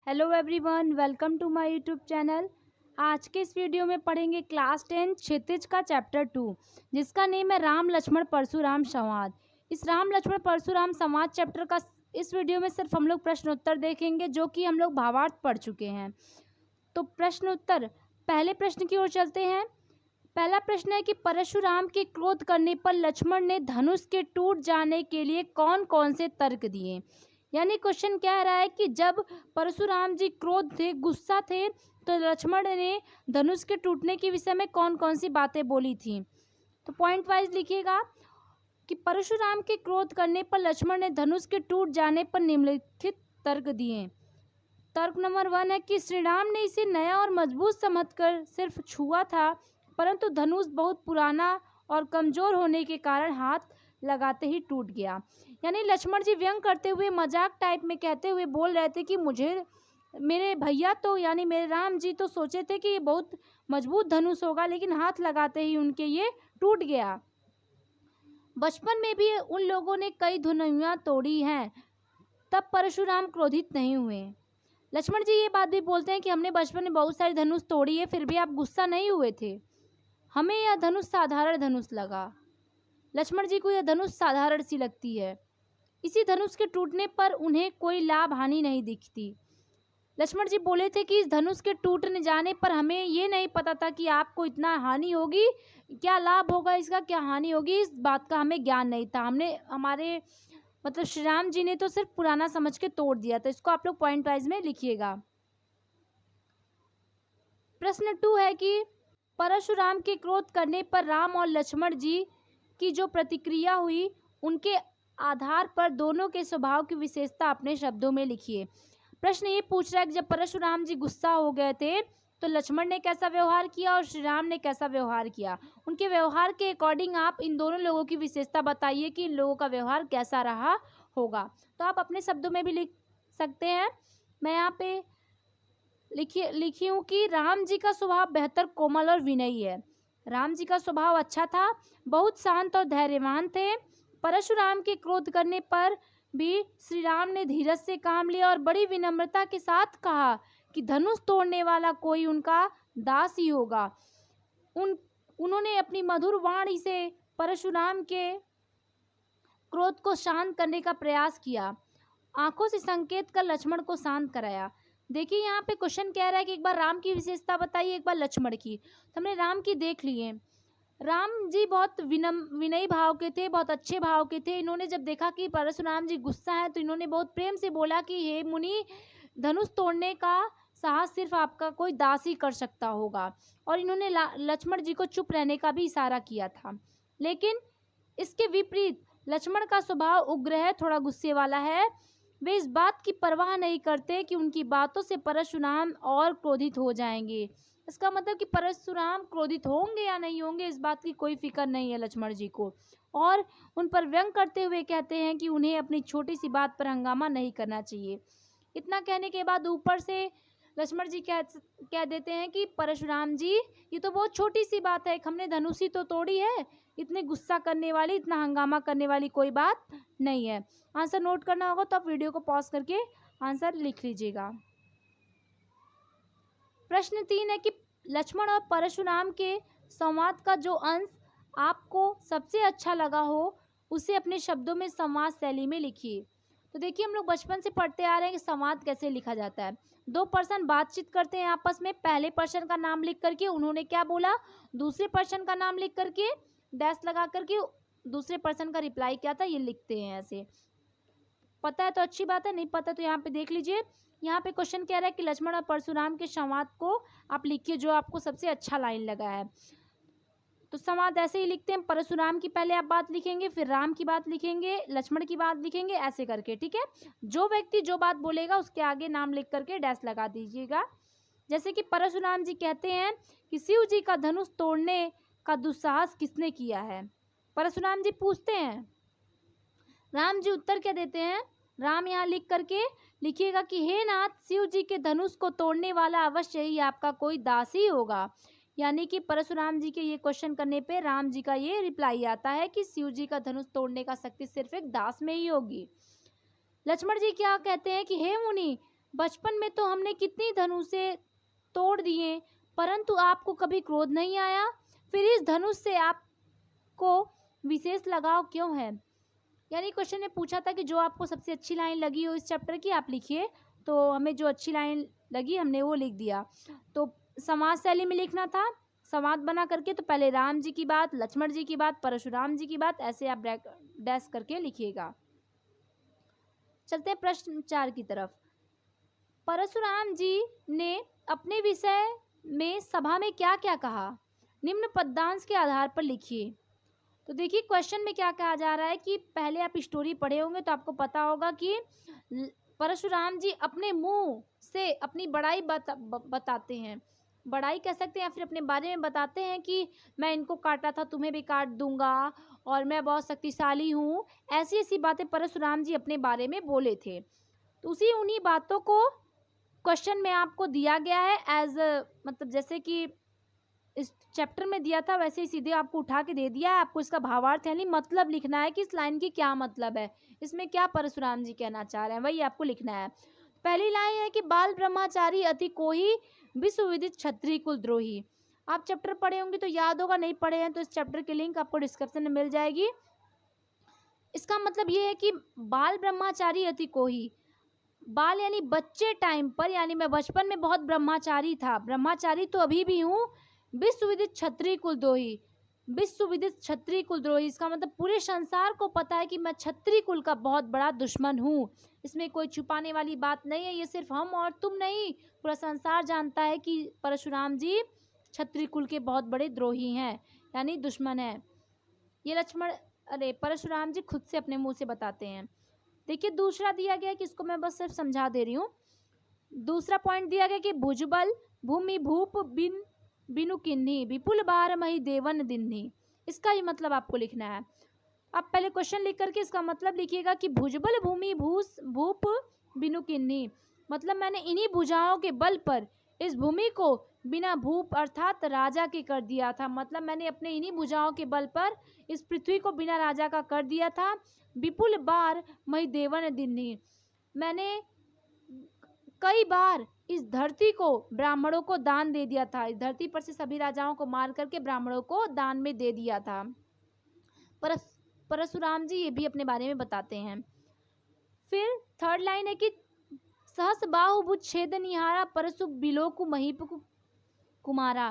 Hello everyone, welcome to my YouTube channel. आज के इस वीडियो में पढ़ेंगे क्लास 10 क्षितिज का चैप्टर 2, जिसका नेम है राम लक्ष्मण परशुराम संवाद। इस राम लक्ष्मण परशुराम संवाद चैप्टर का इस वीडियो में सिर्फ हम लोग प्रश्न उत्तर देखेंगे, जो कि हम लोग भावार्थ पढ़ चुके हैं। तो प्रश्न उत्तर, पहले प्रश्न की ओर चलते हैं। पहला प्रश्न है कि परशुराम के क्रोध करने पर लक्ष्मण ने धनुष के टूट जाने के लिए कौन कौन से तर्क दिए। यानी क्वेश्चन कह रहा है कि जब परशुराम जी क्रोध थे, गुस्सा थे, तो लक्ष्मण ने धनुष के टूटने के विषय में कौन कौन सी बातें बोली थी। तो पॉइंट वाइज लिखिएगा कि परशुराम के क्रोध करने पर लक्ष्मण ने धनुष के टूट जाने पर निम्नलिखित तर्क दिए। तर्क नंबर 1 है कि श्री राम ने इसे नया और मजबूत समझकर सिर्फ छुआ था, परंतु धनुष बहुत पुराना और कमजोर होने के कारण हाथ लगाते ही टूट गया। यानी लक्ष्मण जी व्यंग करते हुए, मजाक टाइप में कहते हुए बोल रहे थे कि मेरे भैया तो यानी मेरे राम जी तो सोचे थे कि ये बहुत मजबूत धनुष होगा, लेकिन हाथ लगाते ही उनके ये टूट गया। बचपन में भी उन लोगों ने कई धनुइयां तोड़ी हैं, तब परशुराम क्रोधित नहीं हुए। लक्ष्मण जी ये बात भी बोलते हैं कि हमने बचपन में बहुत सारी धनुष तोड़ी है, फिर भी आप गुस्सा नहीं हुए थे। हमें यह धनुष साधारण धनुष लगा। लक्ष्मण जी को यह धनुष साधारण सी लगती है। इसी धनुष के टूटने पर उन्हें कोई लाभ हानि नहीं दिखती। लक्ष्मण जी बोले थे कि इस धनुष के टूटने जाने पर हमें ये नहीं पता था कि आपको इतना हानि होगी, क्या लाभ होगा इसका, क्या हानि होगी, इस बात का हमें ज्ञान नहीं था। हमारे मतलब श्री राम जी ने तो सिर्फ पुराना समझ के तोड़ दिया। तो इसको आप लोग पॉइंट वाइज में लिखिएगा। प्रश्न 2 है कि परशुराम के क्रोध करने पर राम और लक्ष्मण जी की जो प्रतिक्रिया हुई, उनके आधार पर दोनों के स्वभाव की विशेषता अपने शब्दों में लिखिए। प्रश्न ये पूछ रहा है कि जब परशुराम जी गुस्सा हो गए थे, तो लक्ष्मण ने कैसा व्यवहार किया और श्री राम ने कैसा व्यवहार किया। उनके व्यवहार के अकॉर्डिंग आप इन दोनों लोगों की विशेषता बताइए कि इन लोगों का व्यवहार कैसा रहा होगा। तो आप अपने शब्दों में भी लिख सकते हैं। मैं यहाँ पे लिखी हूँ कि राम जी का स्वभाव बेहतर, कोमल और विनयी है। राम जी का स्वभाव अच्छा था, बहुत शांत और धैर्यवान थे। परशुराम के क्रोध करने पर भी श्री राम ने धीरज से काम लिया और बड़ी विनम्रता के साथ कहा कि धनुष तोड़ने वाला कोई उनका दास ही होगा। उन्होंने अपनी मधुर वाणी से परशुराम के क्रोध को शांत करने का प्रयास किया। आंखों से संकेत कर लक्ष्मण को शांत कराया। देखिए यहाँ पे क्वेश्चन कह रहा है कि एक बार राम की विशेषता बताइए, एक बार लक्ष्मण की। तो हमने राम की देख ली है। राम जी बहुत विनयी भाव के थे, बहुत अच्छे भाव के थे। इन्होंने जब देखा कि परशुराम जी गुस्सा है, तो इन्होंने बहुत प्रेम से बोला कि हे मुनि, धनुष तोड़ने का साहस सिर्फ आपका कोई दास ही कर सकता होगा। और इन्होंने लक्ष्मण जी को चुप रहने का भी इशारा किया था। लेकिन इसके विपरीत लक्ष्मण का स्वभाव उग्र है, थोड़ा गुस्से वाला है। वे इस बात की परवाह नहीं करते कि उनकी बातों से परशुराम और क्रोधित हो जाएंगे। इसका मतलब कि परशुराम क्रोधित होंगे या नहीं होंगे, इस बात की कोई फिक्र नहीं है लक्ष्मण जी को। और उन पर व्यंग करते हुए कहते हैं कि उन्हें अपनी छोटी सी बात पर हंगामा नहीं करना चाहिए। इतना कहने के बाद ऊपर से लक्ष्मण जी कह देते हैं कि परशुराम जी, ये तो बहुत छोटी सी बात है, हमने धनुषी तो तोड़ी है, इतने गुस्सा करने वाली, इतना हंगामा करने वाली कोई बात नहीं है। आंसर नोट करना होगा तो आप वीडियो को पॉज करके आंसर लिख लीजिएगा। प्रश्न 3 है कि लक्ष्मण और परशुराम के संवाद का जो अंश आपको सबसे अच्छा लगा हो, उसे अपने शब्दों में संवाद शैली में लिखिए। तो देखिए, हम लोग बचपन से पढ़ते आ रहे हैं कि संवाद कैसे लिखा जाता है। दो पर्सन बातचीत करते हैं आपस में, पहले पर्सन का नाम लिख करके उन्होंने क्या बोला, दूसरे पर्सन का नाम लिख करके डैश लगा करके दूसरे पर्सन का रिप्लाई क्या था, ये लिखते हैं। ऐसे पता है तो अच्छी बात है, नहीं पता तो यहाँ पे देख लीजिए। यहाँ पे क्वेश्चन कह रहा है कि लक्ष्मण और परशुराम के संवाद को आप लिखिए, जो आपको सबसे अच्छा लाइन लगा है। तो संवाद ऐसे ही लिखते हैं, परशुराम की पहले आप बात लिखेंगे, फिर राम की बात लिखेंगे, लक्ष्मण की बात लिखेंगे, ऐसे करके, ठीक है। जो व्यक्ति जो बात बोलेगा उसके आगे नाम लिख करके डैश लगा दीजिएगा। जैसे कि परशुराम जी कहते हैं कि शिव जी का धनुष तोड़ने का दुस्साहस किसने किया है। परशुराम जी पूछते हैं, राम जी उत्तर क्या देते हैं। राम यहाँ लिख करके लिखिएगा कि हे नाथ, शिव जी के धनुष को तोड़ने वाला अवश्य ही आपका कोई दास ही होगा। यानी कि परशुराम जी के ये क्वेश्चन करने पे राम जी का ये रिप्लाई आता है कि शिव जी का धनुष तोड़ने का शक्ति सिर्फ एक दास में ही होगी। लक्ष्मण जी क्या कहते हैं कि हे मुनि, बचपन में तो हमने कितनी धनुषे तोड़ दिए, परंतु आपको कभी क्रोध नहीं आया, फिर इस धनुष से आपको विशेष लगाव क्यों है? यानी क्वेश्चन ने पूछा था कि जो आपको सबसे अच्छी लाइन लगी हो इस चैप्टर की आप लिखिए। तो हमें जो अच्छी लाइन लगी हमने वो लिख दिया। तो समाज शैली में लिखना था, संवाद बना करके। तो पहले राम जी की बात, लक्ष्मण जी की बात, परशुराम जी की बात, ऐसे आप डैश करके लिखिएगा। चलते हैं प्रश्न 4 की तरफ। परशुराम जी ने अपने विषय में सभा में क्या क्या कहा? निम्न पद्यांश के आधार पर लिखिए। तो देखिए क्वेश्चन में क्या कहा जा रहा है कि पहले आप स्टोरी पढ़े होंगे तो आपको पता होगा कि परशुराम जी अपने मुंह से अपनी बड़ाई बताते हैं, बड़ाई कह सकते हैं, या फिर अपने बारे में बताते हैं कि मैं इनको काटा था, तुम्हें भी काट दूंगा, और मैं बहुत शक्तिशाली हूँ। ऐसी ऐसी बातें परशुराम जी अपने बारे में बोले थे। तो उन्हीं बातों को क्वेश्चन में आपको दिया गया है एज मतलब जैसे कि इस चैप्टर में दिया था वैसे ही सीधे आपको उठा के दे दिया है। आपको इसका भावार्थ यानी मतलब लिखना है कि इस लाइन की क्या मतलब है, इसमें क्या परशुराम जी कहना चाह रहे हैं, वही आपको लिखना है। पहली लाइन है कि बाल ब्रह्मचारी अति कोही, विश्व विदित क्षत्रिय कुलद्रोही। आप चैप्टर पढ़े होंगे तो याद होगा, नहीं पढ़े हैं तो इस चैप्टर की लिंक आपको डिस्क्रिप्शन में मिल जाएगी। इसका मतलब ये है कि बाल ब्रह्मचारी अति कोही, बाल यानी बच्चे टाइम पर, यानी मैं बचपन में बहुत ब्रह्मचारी था, ब्रह्मचारी तो अभी भी हूँ। विश्वविदित क्षत्रिय कुलद्रोही, विश्वविदित क्षत्रिय कुलद्रोही, इसका मतलब पूरे संसार को पता है कि मैं क्षत्रिय कुल का बहुत बड़ा दुश्मन हूँ। इसमें कोई छुपाने वाली बात नहीं है, ये सिर्फ हम और तुम नहीं, पूरा संसार जानता है कि परशुराम जी क्षत्रिय कुल के बहुत बड़े द्रोही हैं, यानी दुश्मन है। ये परशुराम जी खुद से अपने मुंह से बताते हैं। देखिए दूसरा दिया गया कि इसको मैं बस सिर्फ समझा दे रही हूँ। दूसरा पॉइंट दिया गया कि भुजबल भूमि भूप बिनु किन्ही, विपुल बार मही देवन दिन्ही। इसका ही मतलब आपको लिखना है। आप पहले क्वेश्चन लिख करके इसका मतलब लिखिएगा कि भुजबल भूमि भूप बिनु किन्ही, मतलब मैंने इन्हीं भुजाओं के बल पर इस भूमि को बिना भूप अर्थात राजा के कर दिया था। मतलब मैंने अपने इन्हीं भुजाओं के बल पर इस पृथ्वी को बिना राजा का कर दिया था। विपुल बार मई देवन दिन्ही, मैंने कई बार इस धरती को ब्राह्मणों को दान दे दिया था। इस धरती पर से सभी राजाओं को मार करके ब्राह्मणों को दान में दे दिया था। परशुराम जी ये भी अपने बारे में बताते हैं। फिर थर्ड लाइन है कि सहस बाहुभुज छेद निहारा परशु बिलोकु महीप कुमारा।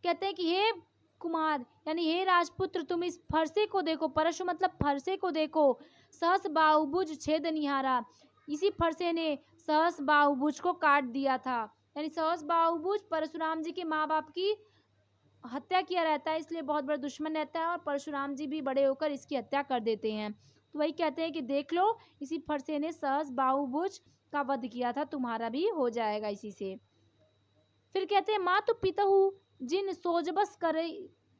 कहते हैं कि हे कुमार यानी हे राजपुत्र, तुम इस फरसे को देखो, परशु मतलब फरसे को देखो। सहस बाहुभुज छेद निहारा, इसी फरसे ने सहस बाहुभुज को काट दिया था। यानी सहस बाहुभुज परशुराम जी के माँ बाप की हत्या किया रहता है, इसलिए बहुत बड़ा दुश्मन रहता है, और परशुराम जी भी बड़े होकर इसकी हत्या कर देते हैं। तो वही कहते हैं कि देख लो, इसी फरसे ने सहस बाहुभुज का वध किया था, तुम्हारा भी हो जाएगा इसी से। फिर कहते हैं मातु पितहु जिन सोजबस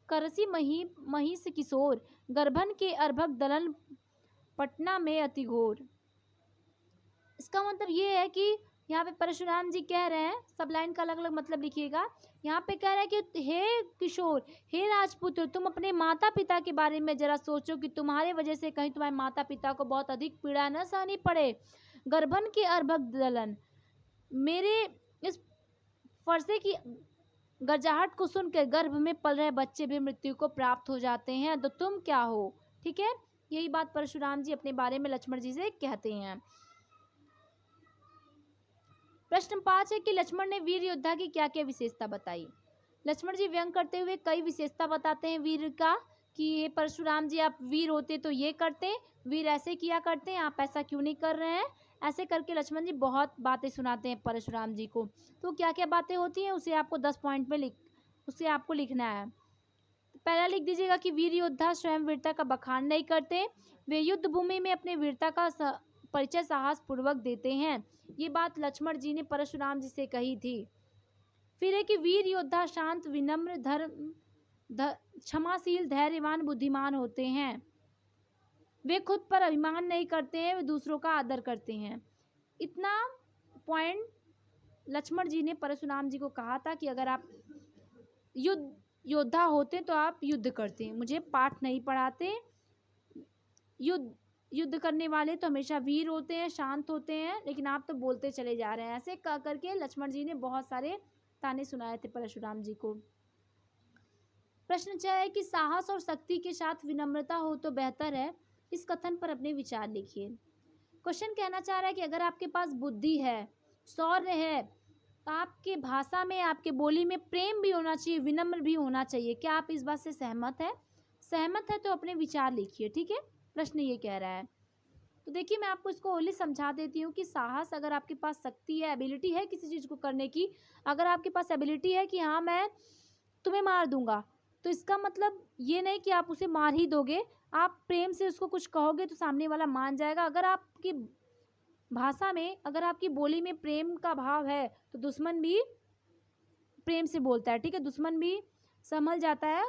करसी महिष किशोर, गर्भन के अर्भक दलन पटना में अति घोर। इसका मतलब ये है कि यहाँ पे परशुराम जी कह रहे हैं, सब लाइन का अलग अलग मतलब लिखिएगा। यहाँ पे कह रहे हैं कि हे किशोर, हे राजपुत्र, तुम अपने माता पिता के बारे में जरा सोचो कि तुम्हारे वजह से कहीं तुम्हारे माता पिता को बहुत अधिक पीड़ा न सहनी पड़े। गर्भन के अर्भक दलन, मेरे इस फरसे की गरजाहट को सुनकर गर्भ में पल रहे बच्चे भी मृत्यु को प्राप्त हो जाते हैं, तो तुम क्या हो। ठीक है, यही बात परशुराम जी अपने बारे में लक्ष्मण जी से कहते हैं। प्रश्न 5 है कि लक्ष्मण ने वीर योद्धा की क्या क्या विशेषता बताई। लक्ष्मण जी व्यंग करते हुए कई विशेषता बताते हैं वीर का, कि ये परशुराम जी आप वीर होते तो ये करते, वीर ऐसे किया करते हैं, आप ऐसा क्यों नहीं कर रहे हैं। ऐसे करके लक्ष्मण जी बहुत बातें सुनाते हैं परशुराम जी को। तो क्या क्या बातें होती हैं उसे आपको 10 पॉइंट में उसे आपको लिखना है। पहला लिख दीजिएगा कि वीर योद्धा स्वयं वीरता का बखान नहीं करते, वे युद्ध भूमि में अपने वीरता का परिचय साहस पूर्वक देते हैं। ये बात लक्ष्मण जी ने परशुराम जी से कही थी। फिर है कि वीर योद्धा शांत विनम्र क्षमाशील धैर्यवान बुद्धिमान होते हैं, वे खुद पर अभिमान नहीं करते हैं, वे दूसरों का आदर करते हैं। इतना पॉइंट लक्ष्मण जी ने परशुराम जी को कहा था कि अगर आप योद्धा होते तो आप युद्ध करते, मुझे पाठ नहीं पढ़ाते, युद्ध करने वाले तो हमेशा वीर होते हैं, शांत होते हैं, लेकिन आप तो बोलते चले जा रहे हैं। ऐसे कह करके लक्ष्मण जी ने बहुत सारे ताने सुनाए थे परशुराम जी को। प्रश्न 6 है कि साहस और शक्ति के साथ विनम्रता हो तो बेहतर है। इस कथन पर अपने विचार लिखिए। क्वेश्चन कहना चाह रहा है कि अगर आपके पास बुद्धि है, शौर्य है, तो आपके भाषा में, आपके बोली में प्रेम भी होना चाहिए, विनम्र भी होना चाहिए। क्या आप इस बात से सहमत है? सहमत है तो अपने विचार लिखिए, ठीक है। प्रश्न ये कह रहा है। तो देखिए, मैं आपको इसको ओनली समझा देती हूँ कि साहस, अगर आपके पास शक्ति है, एबिलिटी है किसी चीज़ को करने की, अगर आपके पास एबिलिटी है कि हाँ मैं तुम्हें मार दूंगा, तो इसका मतलब ये नहीं कि आप उसे मार ही दोगे। आप प्रेम से उसको कुछ कहोगे तो सामने वाला मान जाएगा। अगर आपकी भाषा में, अगर आपकी बोली में प्रेम का भाव है तो दुश्मन भी प्रेम से बोलता है, ठीक है। दुश्मन भी संभल जाता है,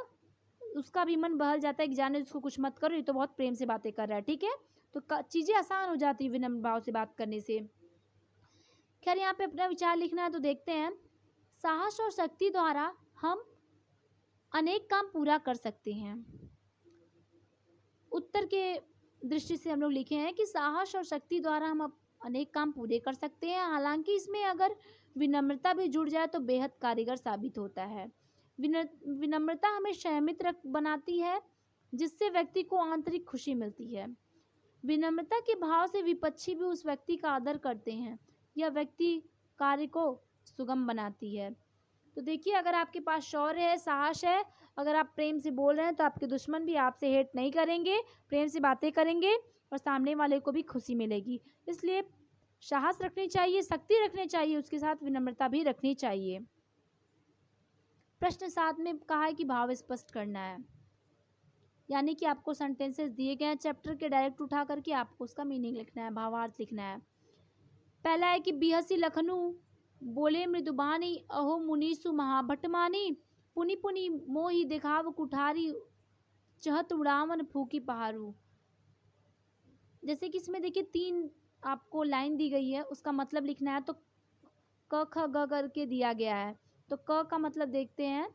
उसका भी मन बहल जाता है कि जाने उसको कुछ मत करो, ये तो बहुत प्रेम से बातें कर रहा है, ठीक है। तो चीज़ें आसान हो जाती है विनम्र भाव से बात करने से। खैर, यहाँ पे अपना विचार लिखना है तो देखते हैं। साहस और शक्ति द्वारा हम अनेक काम पूरा कर सकते हैं। उत्तर के दृष्टि से हम लोग लिखे हैं कि साहस और शक्ति द्वारा हम अनेक काम पूरे कर सकते हैं। हालांकि इसमें अगर विनम्रता भी जुड़ जाए तो बेहद कारगर साबित होता है। विनम्रता हमें संयमित बनाती है, जिससे व्यक्ति को आंतरिक खुशी मिलती है। विनम्रता के भाव से विपक्षी भी उस व्यक्ति का आदर करते हैं। यह व्यक्ति कार्य को सुगम बनाती है। तो देखिए, अगर आपके पास शौर्य है, साहस है, अगर आप प्रेम से बोल रहे हैं तो आपके दुश्मन भी आपसे हेट नहीं करेंगे, प्रेम से बातें करेंगे और सामने वाले को भी खुशी मिलेगी। इसलिए साहस रखनी चाहिए, शक्ति रखनी चाहिए, उसके साथ विनम्रता भी रखनी चाहिए। प्रश्न 7 में कहा है कि भाव स्पष्ट करना है, यानी कि आपको सेंटेंसेस दिए गए हैं चैप्टर के, डायरेक्ट उठा करके आपको उसका मीनिंग लिखना है, भावार्थ लिखना है। पहला है कि बिहसी लखनऊ बोले मृदुबानी, अहो मुनीसु महाभटमानी, पुनि पुनि मोहि दिखाव कुठारी, चहत उड़ावन फूकी पहाड़ू। जैसे कि इसमें देखिए 3 आपको लाइन दी गई है, उसका मतलब लिखना है। तो क ख ग करके दिया गया है, तो क का मतलब देखते हैं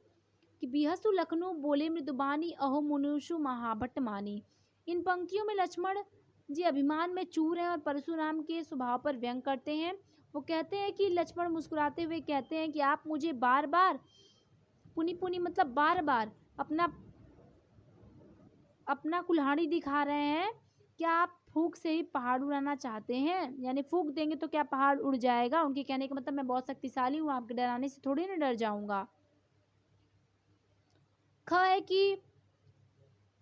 कि बिहसु लखनऊ बोले मृदुबानी, अहो मुनीसु महाभटमानी। इन पंक्तियों में लक्ष्मण जी अभिमान में चूर हैं और परशुराम के स्वभाव पर व्यंग करते हैं। वो कहते हैं कि लक्ष्मण मुस्कुराते हुए कहते हैं कि आप मुझे बार बार, पुनि पुनि मतलब बार बार, अपना कुल्हाड़ी दिखा रहे हैं। क्या आप फूंक से ही पहाड़ उड़ाना चाहते हैं? यानी फूंक देंगे तो क्या पहाड़ उड़ जाएगा? उनके कहने का मतलब मैं बहुत शक्तिशाली हूँ, आपके डराने से थोड़ी ना डर जाऊंगा। ख है कि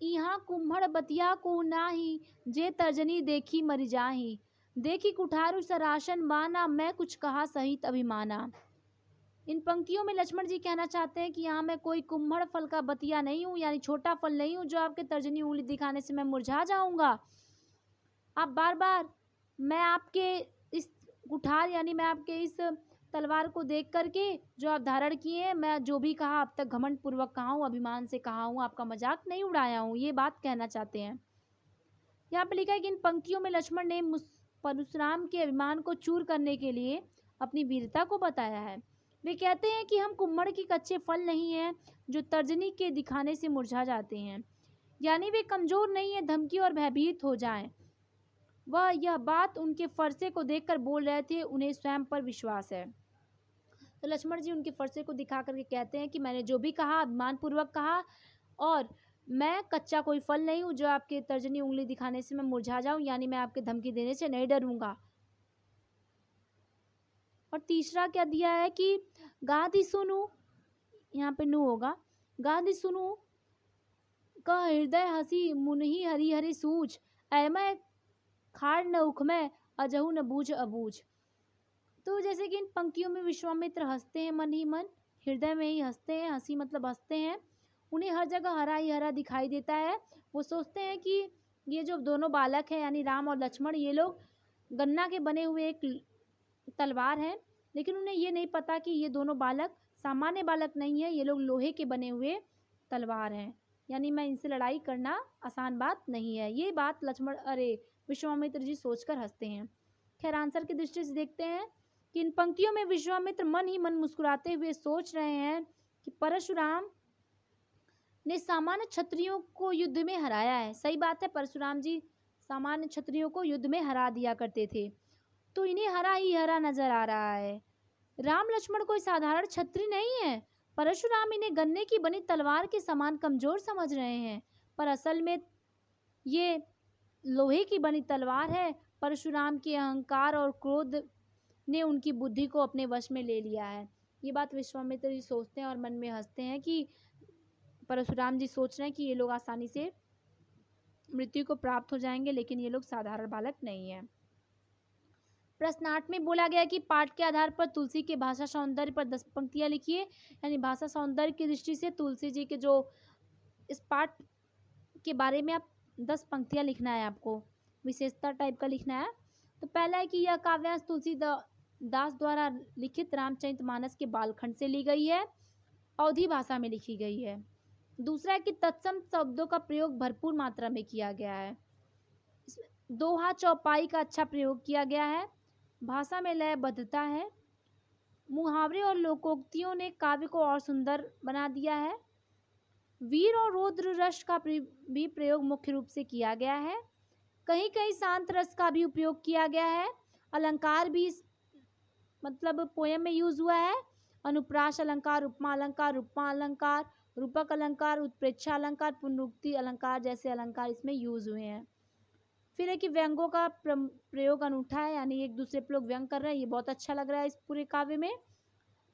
यहाँ कुम्हड़ बतिया को नाही, जे तर्जनी देखी मर जाही, देखी कुठारू सरासन बाना, मैं कुछ कहा सहित अभिमाना। इन पंक्तियों में लक्ष्मण जी कहना चाहते हैं कि यहाँ मैं कोई कुम्हड़ फल का बतिया नहीं हूँ, यानी छोटा फल नहीं हूँ जो आपके तर्जनी उंगली दिखाने से मैं मुरझा जाऊंगा। आप बार बार, मैं आपके इस कुठार, यानी मैं आपके इस तलवार को देख करके जो आप धारण किए हैं, मैं जो भी कहा अब तक घमंड पूर्वक कहा हूँ, अभिमान से कहा हूँ, आपका मजाक नहीं उड़ाया हूँ, ये बात कहना चाहते हैं। यहाँ पे लिखा है कि इन पंक्तियों में लक्ष्मण ने परशुराम के अभिमान को चूर करने के लिए अपनी वीरता को बताया है। वे कहते हैं कि हम कुम्हड़ के कच्चे फल नहीं हैं जो तर्जनी के दिखाने से मुरझा जाते हैं, यानी वे कमजोर नहीं है धमकी और भयभीत हो जाएं। वह यह बात उनके फरसे को देखकर बोल रहे थे, उन्हें स्वयं पर विश्वास है। तो लक्ष्मण जी उनके फरसे को दिखा करके कहते हैं कि मैंने जो भी कहा अभिमान पूर्वक कहा, और मैं कच्चा कोई फल नहीं हूँ जो आपके तर्जनी उंगली दिखाने से मैं मुरझा जाऊं, यानी मैं आपके धमकी देने से नहीं डरूंगा। और तीसरा क्या दिया है कि गाधी सुनु, यहाँ पे नु होगा, गाधी सुनु का हृदय हसी मुनहि हरि हरि सूझ, ऐमै खाड़ न उखमै अजहु न बूझ अबूझ। तो जैसे कि इन पंक्तियों में विश्वामित्र हंसते हैं मन ही मन, हृदय में ही हंसते हैं, हंसी मतलब हंसते हैं। उन्हें हर जगह हरा ही हरा दिखाई देता है। वो सोचते हैं कि ये जो दोनों बालक हैं, यानी राम और लक्ष्मण, ये लोग गन्ना के बने हुए एक तलवार हैं, लेकिन उन्हें ये नहीं पता कि ये दोनों बालक सामान्य बालक नहीं है, ये लोग लोहे के बने हुए तलवार हैं, यानी मैं इनसे लड़ाई करना आसान बात नहीं है। ये बात विश्वामित्र जी सोचकर हंसते हैं। खैर, आंसर की दृष्टि से देखते हैं कि इन पंक्तियों में विश्वामित्र मन ही मन मुस्कुराते हुए सोच रहे हैं कि परशुराम ने सामान्य क्षत्रियों को युद्ध में हराया है। सही बात है, परशुराम जी सामान्य क्षत्रियों को युद्ध में हरा दिया करते थे, तो इन्हें हरा ही हरा नजर आ रहा है। राम लक्ष्मण कोई साधारण क्षत्रिय नहीं है। परशुराम इन्हें गन्ने की बनी तलवार के समान कमजोर समझ रहे हैं, पर असल में ये लोहे की बनी तलवार है। परशुराम के अहंकार और क्रोध ने उनकी बुद्धि को अपने वश में ले लिया है। ये बात विश्वामित्र जी सोचते हैं और मन में हंसते हैं कि परशुराम जी सोच रहे हैं कि ये लोग आसानी से मृत्यु को प्राप्त हो जाएंगे, लेकिन ये लोग साधारण बालक नहीं है। प्रश्न 8 में बोला गया कि पाठ के आधार पर तुलसी के भाषा सौंदर्य पर 10 पंक्तियां लिखिए। यानी भाषा सौंदर्य की दृष्टि से तुलसी जी के जो इस पाठ के बारे में आप 10 पंक्तियां लिखना है, आपको विशेषता टाइप का लिखना है। तो पहला है कि यह काव्यांश तुलसीदास द्वारा लिखित रामचरितमानस के बालखंड से ली गई है, अवधी भाषा में लिखी गई है। दूसरा है कि तत्सम शब्दों का प्रयोग भरपूर मात्रा में किया गया है। दोहा चौपाई का अच्छा प्रयोग किया गया है। भाषा में लयबद्धता है। मुहावरे और लोकोक्तियों ने काव्य को और सुंदर बना दिया है। वीर और रौद्र रस का भी प्रयोग मुख्य रूप से किया गया है। कहीं कहीं शांत रस का भी उपयोग किया गया है। अलंकार भी मतलब पोयम में यूज हुआ है। अनुप्रास अलंकार, उपमा अलंकार, उपमा अलंकार, रूपक अलंकार, उत्प्रेक्षा अलंकार, पुनरुक्ति अलंकार जैसे अलंकार इसमें यूज हुए हैं। फिर है कि व्यंगों का प्रयोग अनूठा है, यानी एक दूसरे पर लोग व्यंग कर रहे हैं, ये बहुत अच्छा लग रहा है इस पूरे काव्य में।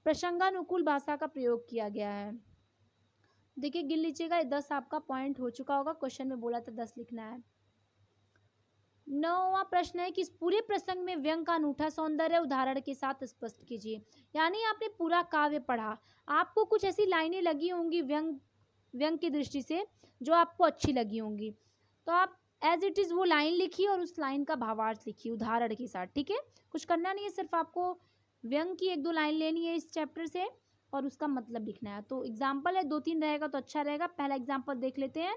प्रसंगानुकूल भाषा का प्रयोग किया गया है। देखिए गिन लीजिएगा, 10 आपका पॉइंट हो चुका होगा। क्वेश्चन में बोला था 10 लिखना है। 9वां प्रश्न है कि इस पूरे प्रसंग में व्यंग का अनूठा सौंदर्य उदाहरण के साथ स्पष्ट कीजिए। यानी आपने पूरा काव्य पढ़ा, आपको कुछ ऐसी लाइनें लगी होंगी व्यंग की दृष्टि से जो आपको अच्छी लगी होंगी, तो आप एज इट इज़ वो लाइन लिखिए और उस लाइन का भावार्थ लिखिए उदाहरण के साथ। ठीक है, कुछ करना नहीं है, सिर्फ आपको व्यंग की 1-2 लाइन लेनी है इस चैप्टर से और उसका मतलब लिखना है। तो एग्जाम्पल है, 2-3 रहेगा तो अच्छा रहेगा। पहला एग्जाम्पल देख लेते हैं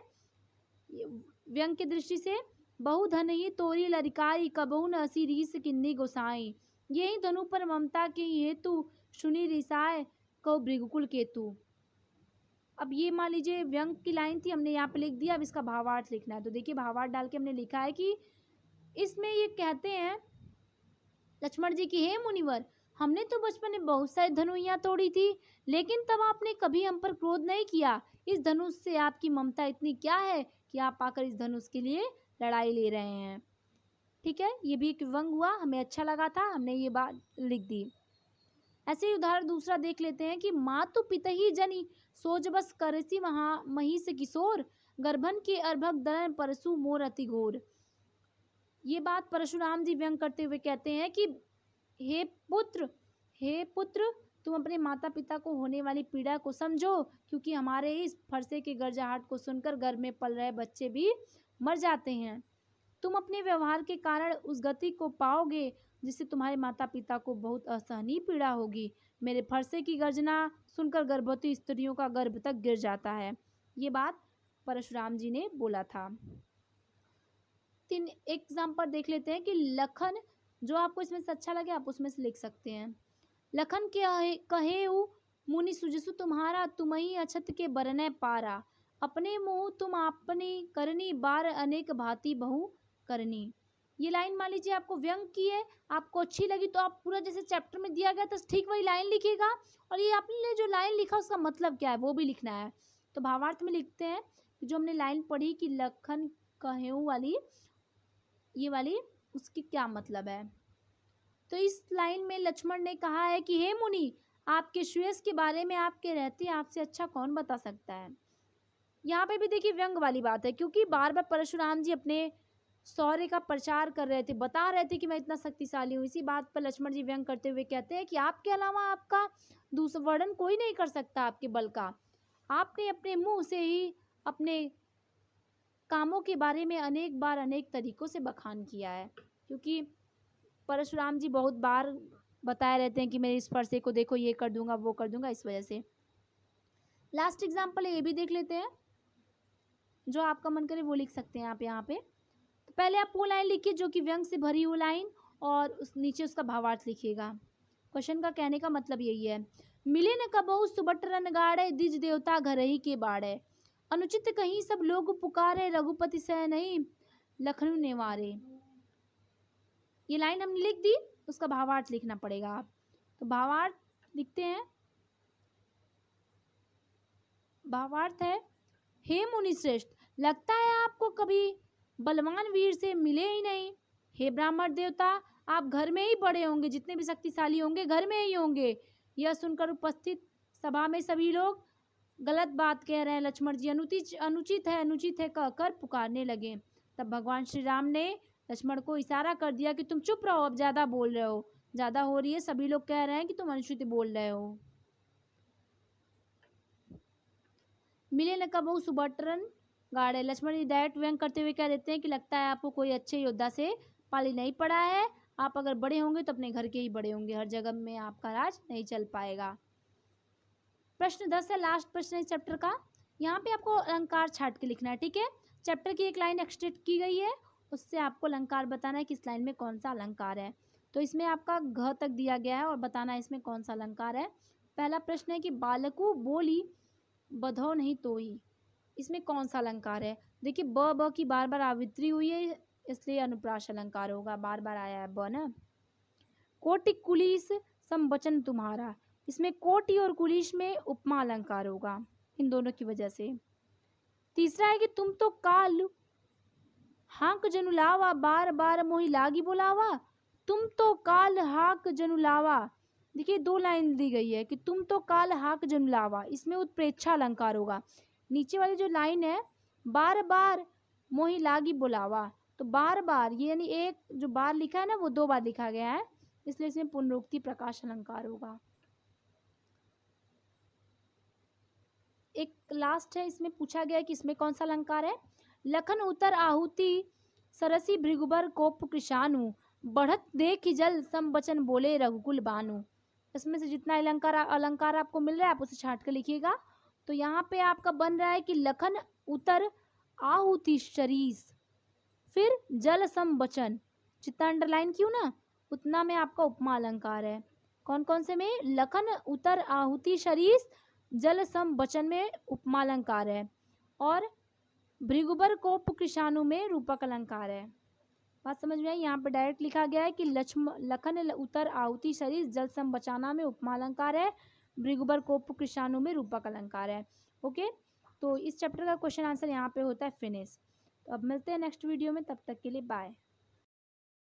व्यंग की दृष्टि से। बहु धन ही तोरी लरिकाई, कबहु न असी रीस किन्नी गोसाई। यही धनु पर ममता के हेतु, सुनी रिसाए कहो भृगुकुल केतु। अब ये मान लीजिए व्यंग की लाइन थी, हमने यहाँ पे लिख दिया। अब इसका भावार्थ लिखना है। तो देखिए भावार्थ डाल के हमने लिखा है कि इसमें ये कहते हैं लक्ष्मण जी की, हे मुनिवर, हमने तो बचपन में बहुत सारी धनुइयाँ तोड़ी थी, लेकिन तब आपने कभी हम पर क्रोध नहीं किया। इस धनुष से आपकी ममता इतनी क्या है कि आप आकर इस धनुष के लिए लड़ाई ले रहे हैं। ठीक है, ये भी एक व्यंग हुआ, हमें अच्छा लगा था, हमने ये बात लिख दी। ऐसे ही उदाहरण दूसरा देख लेते हैं कि मातु पितहि जनि सोज बस करसी महिष किशोर, गर्भन के अर्भक दलन परसु मोर अति घोर। ये बात परशुराम जी व्यंग करते हुए कहते हैं कि हे पुत्र, तुम अपने माता पिता को होने वाली पीड़ा को समझो, क्योंकि हमारे इस फरसे के गरजाहट को सुनकर गर्भ में पल रहे बच्चे भी मर जाते हैं। तुम अपने व्यवहार के कारण उस गति को पाओगे जिससे तुम्हारे माता पिता को बहुत असहनीय पीड़ा होगी। मेरे फरसे की गर्जना सुनकर गर्भवती स्त्रियों का गर्भ तक गिर जाता है। ये बात परशुराम जी ने बोला था। 3 एग्जाम्पल देख लेते हैं कि लखन, जो आपको इसमें से अच्छा लगे आप उसमें से लिख सकते हैं। लखन के कहेऊ मुनि सुजसु तुम्हारा, तुम्ही अछत के बरने पारा। अपने मुँह तुम अपनी करनी, बार अनेक भांति बहु करनी। ये लाइन मान लीजिए आपको व्यंग की है, आपको अच्छी लगी तो आप पूरा जैसे चैप्टर में दिया गया तो ठीक वही लाइन लिखिएगा, और ये आपने जो लाइन लिखा उसका मतलब क्या है वो भी लिखना है। तो भावार्थ में लिखते हैं कि जो हमने लाइन पढ़ी कि लखन कहेऊ वाली, ये वाली उसकी क्या मतलब है। तो इस लाइन में लक्ष्मण ने कहा है कि हे मुनि, आपके श्रेयस के बारे में आपके रहते आपसे अच्छा कौन बता सकता है। यहाँ पे भी देखिए व्यंग वाली बात है, क्योंकि बार बार परशुराम जी अपने शौर्य का प्रचार कर रहे थे, बता रहे थे कि मैं इतना शक्तिशाली हूँ। इसी बात पर लक्ष्मण जी व्यंग करते हुए कहते हैं कि आपके अलावा आपका दूसरा वर्णन कोई नहीं कर सकता आपके बल का। आपने अपने मुंह से ही अपने कामों के बारे में अनेक बार अनेक तरीकों से बखान किया है, क्योंकि परशुराम जी बहुत बार बताए रहते हैं कि मेरे इस फरसे को देखो, ये कर दूंगा वो कर दूंगा, इस वजह से। लास्ट एग्जाम्पल ये भी देख लेते हैं, जो आपका मन करे वो लिख सकते हैं आप यहाँ पे। तो पहले आप वो लाइन लिखिए जो कि व्यंग से भरी हुई लाइन, और उस नीचे उसका भावार्थ लिखिएगा। क्वेश्चन का कहने का मतलब यही है। मिले न कबहु सुबट रन गाड़े, दिज देवता घर ही के बाड़े। अनुचित कहीं सब लोग पुकारे, रघुपति सह नहीं, लखनऊ नेवारे। ये लाइन हमने लिख दी, उसका भावार्थ लिखना पड़ेगा आप। तो भावार्थ लिखते हैं। भावार्थ है, हे मुनि श्रेष्ठ, लगता है आपको कभी बलवान वीर से मिले ही नहीं। हे ब्राह्मण देवता, आप घर में ही बड़े होंगे, जितने भी शक्तिशाली होंगे घर में ही होंगे। यह सुनकर उपस्थित सभा में सभी लोग गलत बात कह रहे हैं, लक्ष्मण जी अनुचित है कहकर पुकारने लगे। तब भगवान श्री राम ने लक्ष्मण को इशारा कर दिया कि तुम चुप रहो, अब ज्यादा बोल रहे हो, ज्यादा हो रही है, सभी लोग कह रहे हैं कि तुम अनुचित बोल रहे हो। मिले न कबहु सुबटरन गाड़े। लक्ष्मण जी डायरेक्ट व्यंग करते हुए कह देते हैं कि लगता है आपको कोई अच्छे योद्धा से पाली नहीं पड़ा है। आप अगर बड़े होंगे तो अपने घर के ही बड़े होंगे, हर जगह में आपका राज नहीं चल पाएगा। प्रश्न 10 है, लास्ट प्रश्न है इस चैप्टर का। यहाँ पे आपको अलंकार छाट के लिखना है, ठीक है। चैप्टर की एक लाइन एक्सटेंड की गई है, उससे आपको अलंकार बताना है कि इस लाइन में कौन सा अलंकार है। तो इसमें आपका घ तक दिया गया है और बताना है इसमें कौन सा अलंकार है। पहला प्रश्न है कि बालकू बोली बधो नहीं तोही, इसमें कौन सा अलंकार है। देखिए ब की बार बार आवृत्ति हुई है, इसलिए अनुप्रास अलंकार होगा, बार बार आया है ब ना। कोटि कुलिस समवचन तुम्हारा, इसमें कोटि और कुलिस में उपमा अलंकार होगा, इन दोनों की वजह से। तीसरा है कि तुम तो काल हाक जनुलावा, बार बार मोहि लागी बुलावा। तुम तो काल हाक जनुलावा, देखिए दो लाइन दी गई है कि तुम तो काल हाक जनुलावा, इसमें उत्प्रेक्षा अलंकार होगा। नीचे वाली जो लाइन है बार बार मोहि लागी बुलावा, तो बार बार ये यानी एक जो बार लिखा है ना वो दो बार लिखा गया है, इसलिए इसमें पुनरुक्ति प्रकाश अलंकार होगा। एक लास्ट है, इसमें पूछा गया है कि इसमें कौन सा अलंकार है। लखन उतर आहुति सरसी भृगुबर कोप कृषाणु, बढ़त देख जल सम बचन बोले रघुकुल बानु। इसमें से जितना अलंकार आपको मिल रहा है आप उसे छाट कर लिखिएगा। तो यहाँ पे आपका बन रहा है कि लखन उतर आहुति शरीस, फिर जल सम बचन, जितना अंडरलाइन क्यों ना उतना में आपका उपमा अलंकार है। कौन कौन से में, लखन उतर आहुति शरीस, जल सम बचन में उपमा अलंकार है, और भृगुबर कोप कृषाणु में रूपक अलंकार है। बात समझ में आई। यहाँ पे डायरेक्ट लिखा गया है कि लखन उतर आहुति शरीर जल सम बचाना में उपमा अलंकार है, भृगुबर कोप कृषाणु में रूपक अलंकार है। ओके, तो इस चैप्टर का क्वेश्चन आंसर यहाँ पे होता है फिनिश। तो अब मिलते हैं नेक्स्ट वीडियो में, तब तक के लिए बाय।